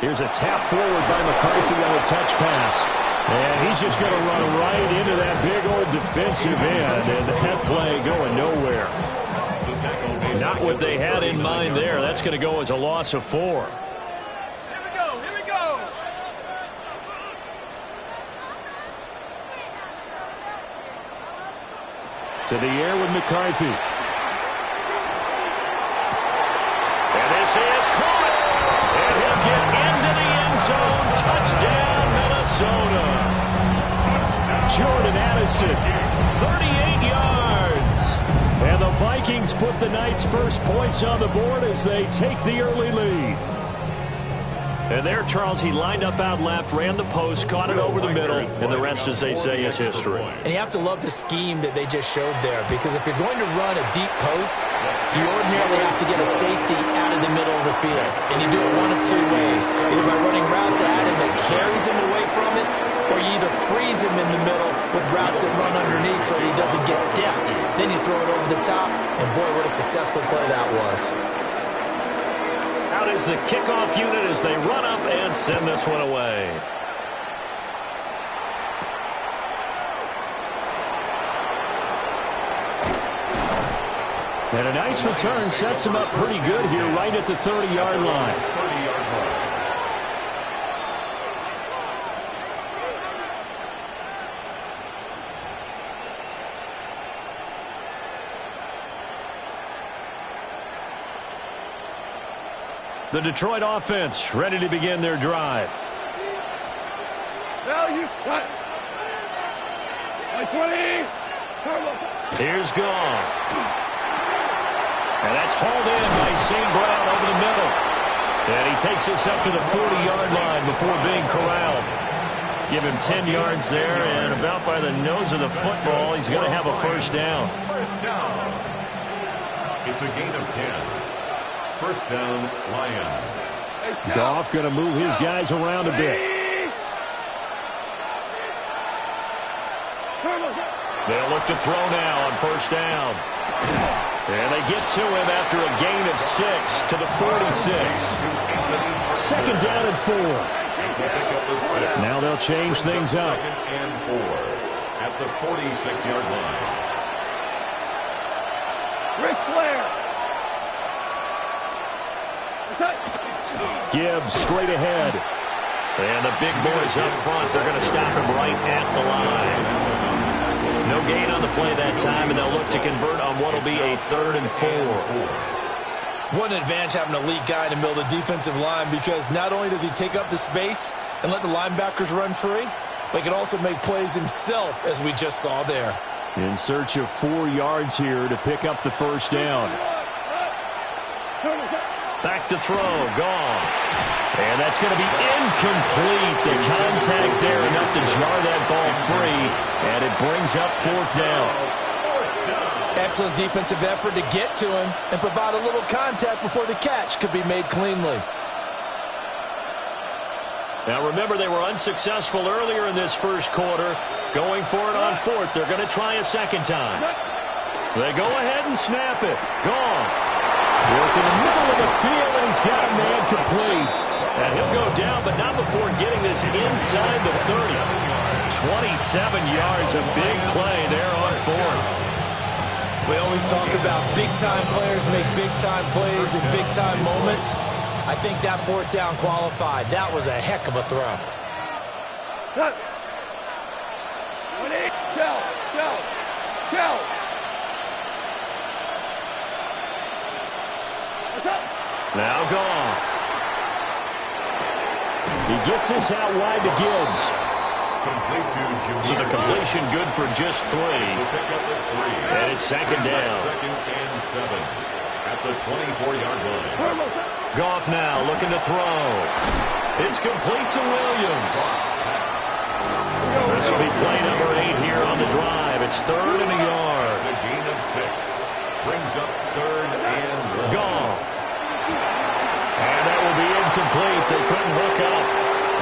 Here's a tap forward by McCarthy on a touch pass. And he's just going to run right into that big old defensive end, and that play going nowhere. Not what they had in mind there. That's going to go as a loss of 4. Here we go. To the air with McCarthy. And this is caught. And he'll get into the end zone. Touchdown, Minnesota. Jordan Addison, 38 yards. And the Vikings put the Knights' first points on the board as they take the early lead. And there, Charles, he lined up out left, ran the post, caught it over the middle, and the rest, as they say, is history. And you have to love the scheme that they just showed there, because if you're going to run a deep post, you ordinarily have to get a safety out of the middle of the field. And you do it one of two ways, either by running routes at him that carries him away from it, or you either freeze him in the middle with routes that run underneath so that he doesn't get depth. Then you throw it over the top, and boy, what a successful play that was. Out is the kickoff unit as they run up and send this one away. And a nice return sets him up pretty good here right at the 30-yard line. The Detroit offense ready to begin their drive. Value, cut. 20. Here's Goff. And that's hauled in by St. Brown over the middle. And he takes us up to the 40-yard line before being corralled. Give him 10 yards there, and about by the nose of the football, he's going to have a first down. First down. It's a gain of 10. First down, Lions. Goff going to move his guys around a bit. They'll look to throw now on first down. And they get to him after a gain of 6 to the 46. Second down and 4. Now they'll change things up. Second and 4 at the 46-yard line. Ric Flair. Gibbs straight ahead. And the big boys up front, they're going to stop him right at the line. No gain on the play that time, and they'll look to convert on what will be a 3rd and 4. What an advantage having a lead guy in the middle of the defensive line, because not only does he take up the space and let the linebackers run free, but he can also make plays himself, as we just saw there. In search of 4 yards here to pick up the first down. Back to throw, Goff. And that's going to be incomplete. The contact there enough to jar that ball free, and it brings up 4th down. Excellent defensive effort to get to him and provide a little contact before the catch could be made cleanly. Now remember, they were unsuccessful earlier in this first quarter. Going for it on 4th. They're going to try a second time. They go ahead and snap it. Goff. Work in the middle of the field, and he's got a man complete. And he'll go down, but not before getting this inside the 30. 27 yards, a big play there on 4th. We always talk about big-time players make big-time plays in big-time moments. I think that 4th down qualified. That was a heck of a throw. Shell. Now Goff. He gets this out wide to Gibbs. So the completion good for just 3. And it's second down. Second and 7 at the 24-yard line. Goff now looking to throw. It's complete to Williams. This will be play number 8 here on the drive. It's 3rd and a yard. It's a gain of 6. Brings up 3rd and 1. Goff. And that will be incomplete. They couldn't hook up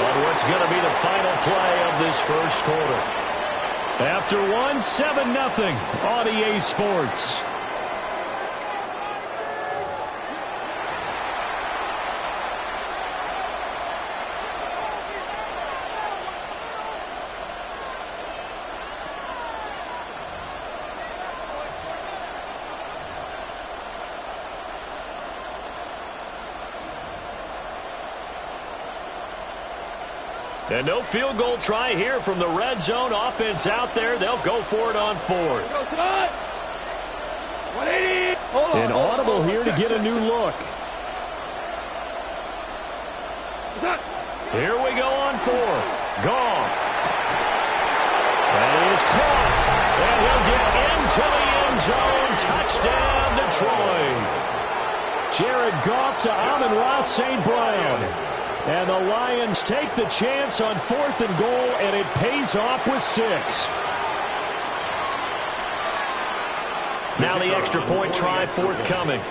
on what's going to be the final play of this first quarter. After 7-0 on EA Sports. And no field goal try here from the red zone. Offense out there. They'll go for it on fourth. Go, Todd. 180. Hold on. An audible here to get a new look. Here we go on fourth. Goff. That is caught. And he'll get into the end zone. Touchdown, Detroit. Jared Goff to Amon-Ra St. Brown. And the Lions take the chance on 4th and goal, and it pays off with 6. Now the extra point try forthcoming.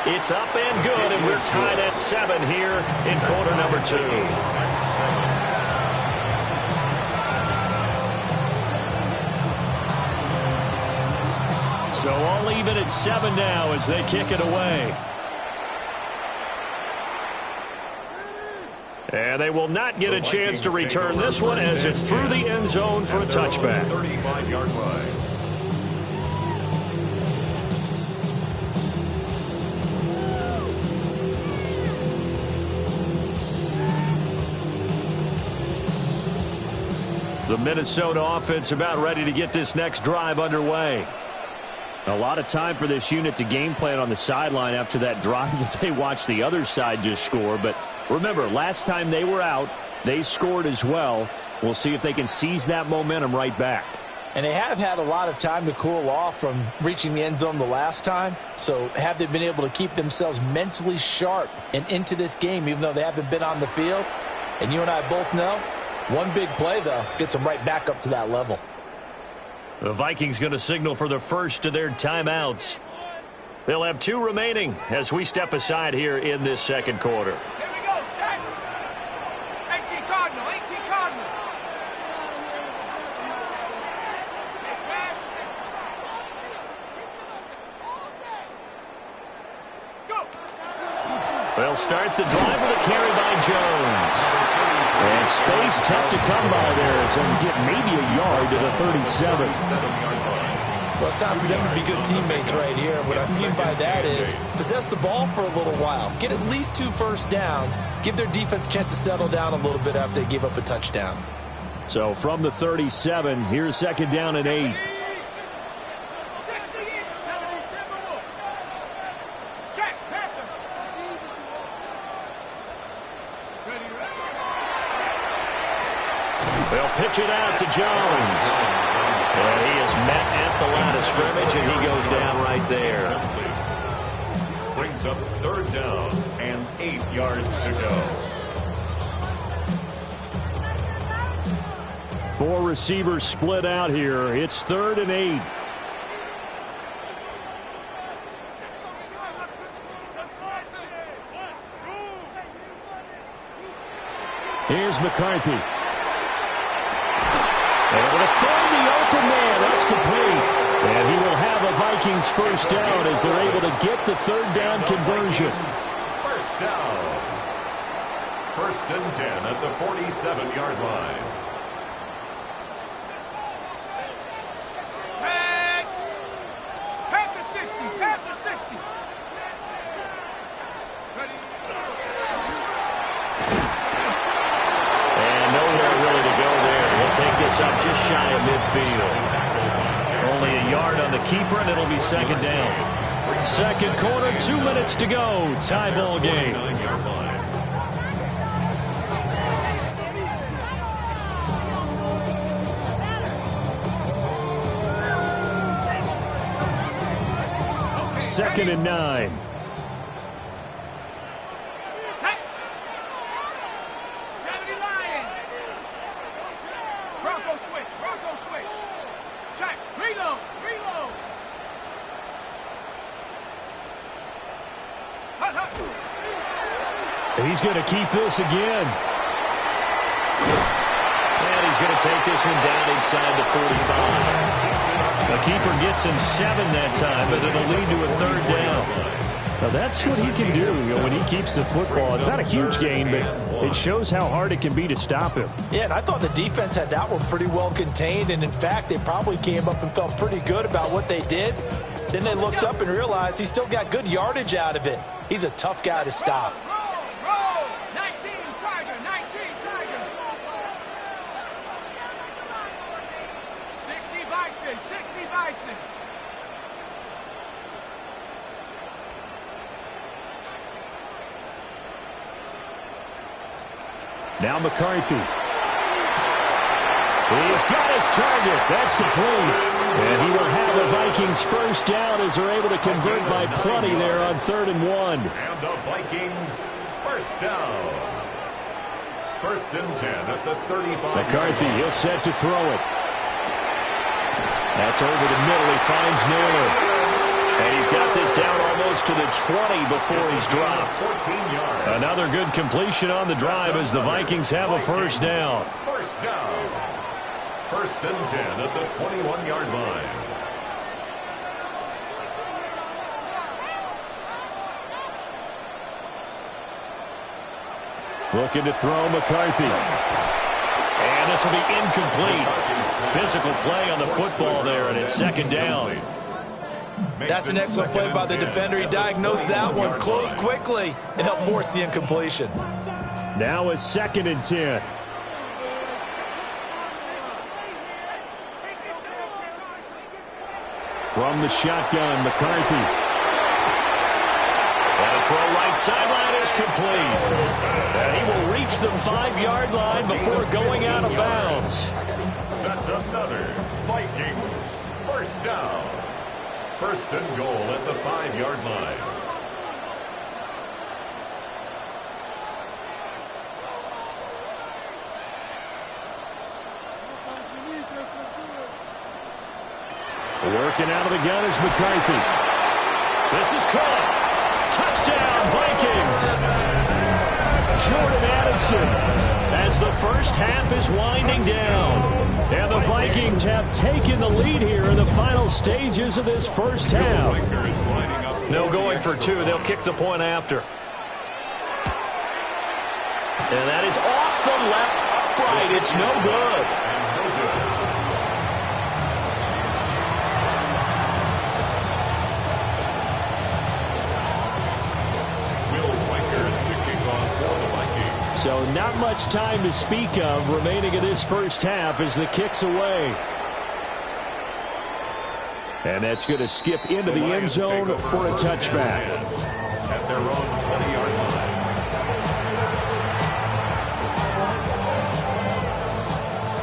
It's up and good, and we're tied at 7 here in quarter number 2. So all even at 7 now as they kick it away. And they will not get a chance to return this one as it's through the end zone for a touchback. 35-yard line. The Minnesota offense about ready to get this next drive underway. A lot of time for this unit to game plan on the sideline after that drive that they watched the other side just score. But remember, last time they were out, they scored as well. We'll see if they can seize that momentum right back. And they have had a lot of time to cool off from reaching the end zone the last time. So have they been able to keep themselves mentally sharp and into this game, even though they haven't been on the field? And you and I both know, one big play, though, gets them right back up to that level. The Vikings going to signal for the first of their timeouts. They'll have 2 remaining as we step aside here in this second quarter. Here we go, set. 18 Cardinal, 18 Cardinal. Go. They'll start the drive with a carry by Jones. And space tough to come by there as they'll get maybe a yard to the 37. Well, it's time for them to be good teammates right here. What I mean by that is possess the ball for a little while. Get at least 2 first downs. Give their defense a chance to settle down a little bit after they give up a touchdown. So from the 37, here's 2nd down and 8. They'll pitch it out to Jones. And he is met at the line of scrimmage, and he goes down right there. Brings up 3rd down and 8 yards to go. 4 receivers split out here. It's 3rd and 8. Here's McCarthy. Able to find the open man. That's complete. And he will have a Vikings first down as they're able to get the 3rd down conversion. First down. 1st and 10 at the 47-yard line. Tag. Half the 60. Half the 60. Ready. And nowhere really to go there. He'll take this up just shy of midfield. Only a yard on the keeper, and it'll be 2nd down. Second quarter, 2 minutes to go. Tie ball game. Second and 9. He's going to keep this again. And he's going to take this one down inside the 45. The keeper gets him 7 that time, but it'll lead to a 3rd down. Now that's what he can do, when he keeps the football. It's not a huge gain, but it shows how hard it can be to stop him. Yeah, and I thought the defense had that one pretty well contained, and in fact, they probably came up and felt pretty good about what they did. Then they looked up and realized he still got good yardage out of it. He's a tough guy to stop. Bison, 60 Bison. Now McCarthy. He's got his target. That's complete. And he will have the Vikings first down as they're able to convert by plenty there on 3rd and 1. And the Vikings first down. 1st and 10 at the 35. McCarthy, he'll set to throw it. That's over the middle. He finds Naylor. And he's got this down almost to the 20 before he's dropped. 14 yards. Another good completion on the drive as the Vikings have a first down. First down. 1st and 10 at the 21-yard line. Looking to throw McCarthy. And this will be incomplete. Physical play on the football there, and it's 2nd down. That's an excellent play by the defender. He diagnosed that one, closed quickly, and helped force the incompletion. Now it's 2nd and 10. From the shotgun, McCarthy. And a throw right sideline is complete. And he will reach the 5-yard line before going out of bounds. That's another Vikings first down. 1st and goal at the 5-yard line. Working out of the gun is McCarthy. This is caught. Touchdown, Vikings. Jordan Addison as the first half is winding down. And the Vikings have taken the lead here in the final stages of this first half. No going for 2. They'll kick the point after. And that is off the left upright. It's no good. So not much time to speak of remaining in this first half as the kick's away. And that's going to skip into the end zone for a touchback. At their own 20-yard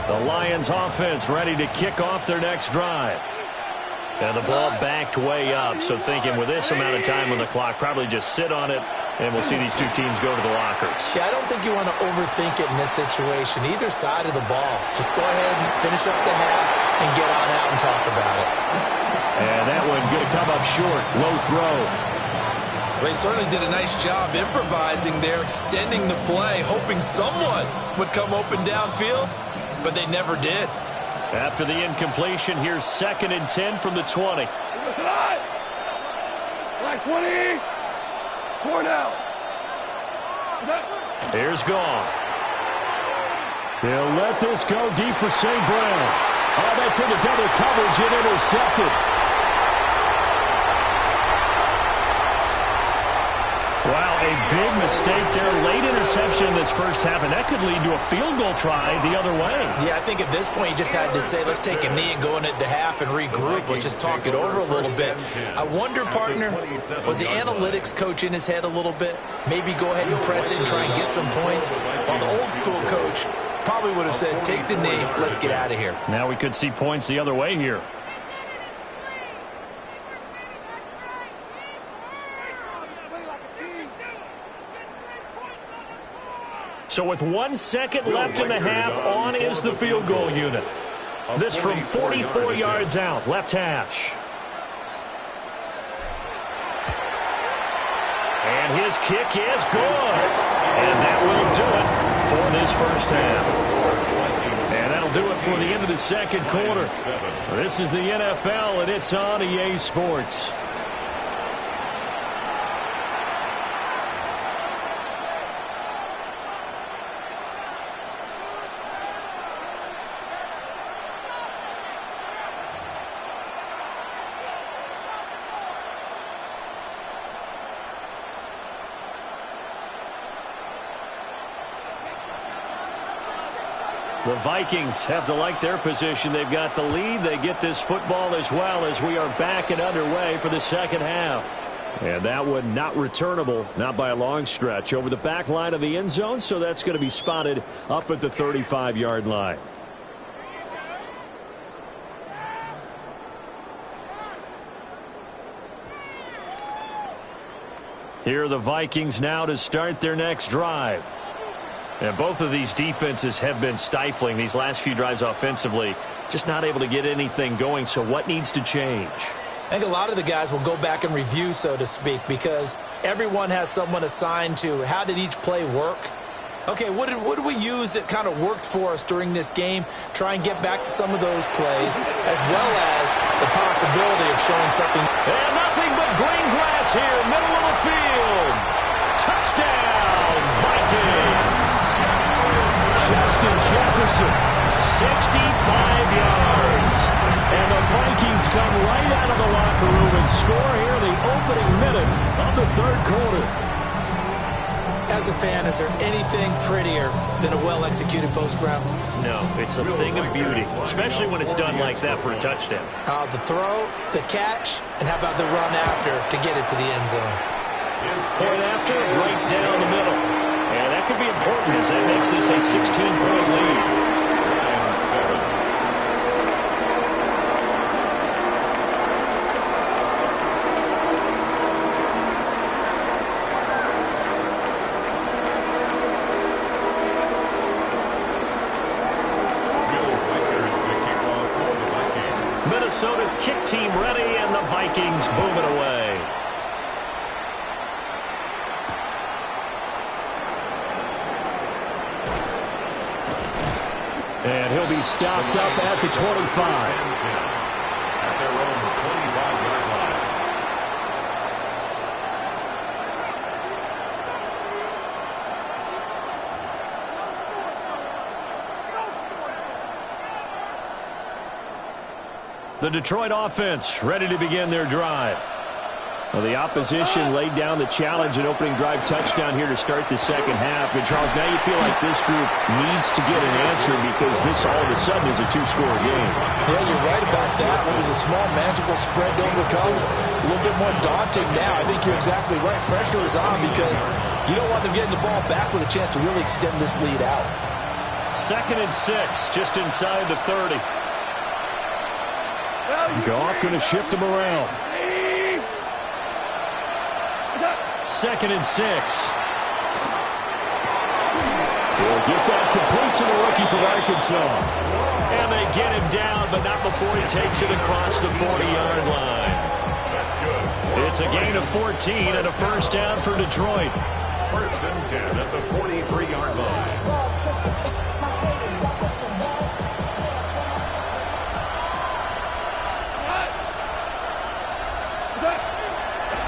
line. The Lions offense ready to kick off their next drive. And the ball backed way up, so thinking with this amount of time on the clock, probably just sit on it, and we'll see these two teams go to the lockers. Yeah, I don't think you want to overthink it in this situation. Either side of the ball. Just go ahead and finish up the half and get on out and talk about it. And that one going to come up short. Low throw. They certainly did a nice job improvising there, extending the play, hoping someone would come open downfield, but they never did. After the incompletion, here's 2nd and 10 from the 20. Like 20. Cornell. Here's Gone. They'll let this go deep for St. Brown. Oh, that's into double coverage and intercepted. Wow, a big mistake there. Late interception in this first half, and that could lead to a field goal try the other way. Yeah, I think at this point you just had to say, let's take a knee and go into the half and regroup. Let's just talk it over a little bit. I wonder, partner, was the analytics coach in his head a little bit? Maybe go ahead and press it and try and get some points? While the old school coach probably would have said, take the knee, let's get out of here. Now we could see points the other way here. So with 1 second left in the half, on is the field goal unit. This from 44 yards out, left hash. And his kick is good. And that will do it for this first half. And that'll do it for the end of the second quarter. This is the NFL, and it's on EA Sports. The Vikings have to like their position. They've got the lead. They get this football as well as we are back and underway for the second half. And that one not returnable, not by a long stretch, over the back line of the end zone, so that's going to be spotted up at the 35-yard line. Here are the Vikings now to start their next drive. And both of these defenses have been stifling these last few drives offensively. Just not able to get anything going, so what needs to change? I think a lot of the guys will go back and review, so to speak, because everyone has someone assigned to how did each play work. Okay, what did we use that kind of worked for us during this game? Try and get back to some of those plays, as well as the possibility of showing something. And nothing but green grass here, middle of the field. Touchdown, Vikings. Justin Jefferson, 65 yards. And the Vikings come right out of the locker room and score here in the opening minute of the third quarter. As a fan, is there anything prettier than a well-executed post route? No, it's a thing of beauty, especially when it's done like that for a touchdown. The throw, the catch, and how about the run after to get it to the end zone? Point after, right down the middle. And that could be important as that makes this a 16-point lead. Minnesota's kick team ready, and the Vikings boom it away. And he'll be stopped up at the 25. At their own 25-yard line. The Detroit offense ready to begin their drive. Well, the opposition laid down the challenge and opening drive touchdown here to start the second half. And, Charles, now you feel like this group needs to get an answer because this all of a sudden is a two-score game. Yeah, you're right about that. It was a small, manageable spread to overcome. A little bit more daunting now. I think you're exactly right. Pressure is on because you don't want them getting the ball back with a chance to really extend this lead out. 2nd and 6, just inside the 30. Goff going to shift them around. 2nd and 6. He'll get that complete to the rookie from Arkansas. And they get him down, but not before he takes it across the 40-yard line. That's good. It's a gain of 14 and a first down for Detroit. 1st and 10 at the 43-yard line.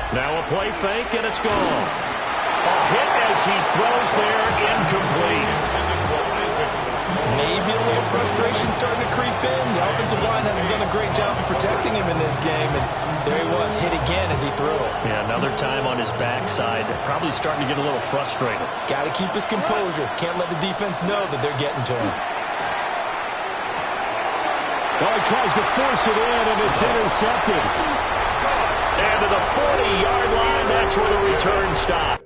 Now a play fake, and it's gone. A hit as he throws there, incomplete. Maybe a little frustration starting to creep in. The offensive line hasn't done a great job of protecting him in this game, and there he was, hit again as he threw it. Yeah, another time on his backside. Probably starting to get a little frustrated. Got to keep his composure. Can't let the defense know that they're getting to him. Well, he tries to force it in, and it's intercepted. And to the 40-yard line, that's where the return stops.